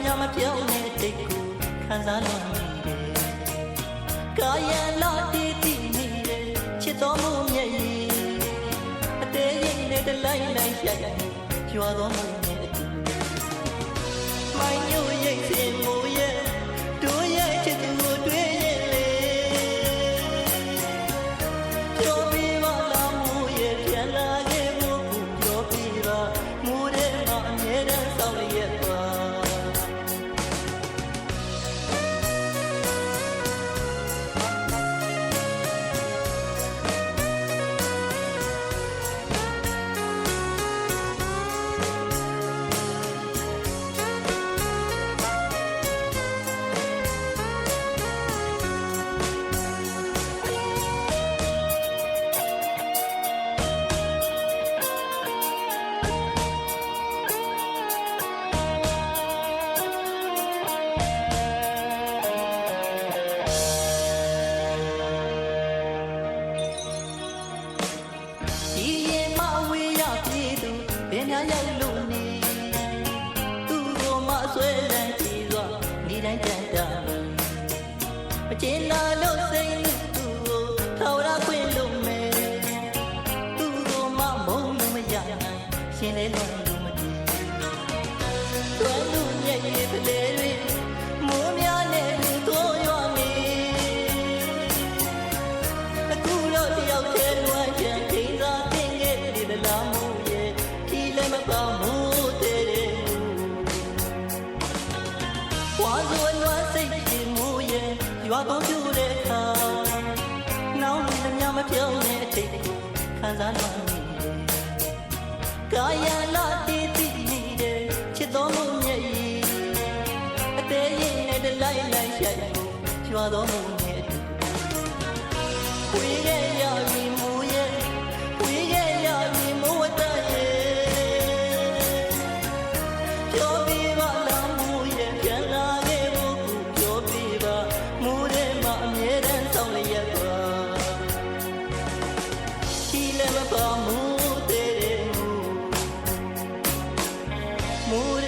မြမပြောင်းတဲ့တိတ်ကိုခံစားလို့ကာယလာတီးတီးနေတဲ့ချစ်တော်မူမျက်ရည်အသေးရင်နဲ့တလိုက်လိုက်ရိုက်ကြွားတော်မူနဲ့အတူမိုင်းညိုရိတ်စင်မူရဲ့တို့ရဲ့ချစ်သူကိုတွေ့ရင်လေပြောပြီးပါလားမူရဲ့ပြန်လာခဲ့ဖို့ပြောပြီးပါမူတဲ့မှာအမြဲတမ်းဆောင်ရရဲ့ပါများရောက်လို့နေသူ့ကိုမဆွဲလန်းကြည့်စွာနေတိုင်းကြံတာမကျင်လာလို့စိတ်သူ့ကိုထောက်ရခွင့်လို့မယ်သူ့ကိုမမုန်းလို့မရနိုင်ရှင်လဲလွန်လို့မတည်တွဲလို့ညက်ရဲ့ပလဲတွေမိုးများနဲ့သူတို့ရွာမေအခုတော့တယောက်တည်းလွမ်းချင်ခိန်းစားတင်ခဲ့ဒီလားမို့မကောင်းမှုတဲ့ဝါဇွန်လွားစိတ်ကြီးမူရဲ့ရွာကောင်းပြူတဲ့အခါနောင်လည်းမြမပြောင်းတဲ့အထိတ်ကိုခံစားလို့ကာယလာတီးတီးနေတဲ့ချစ်တော်မူမျက်ရည်အသေးရင်နဲ့တလိုက်လိုက်ရိုက်ဖို့ရွာတော်မူနဲ့အတူဝေးခဲ့ရပြီမူရဲ့ဝေးခဲ့ရပြီမူဝတ်တဲ့မူ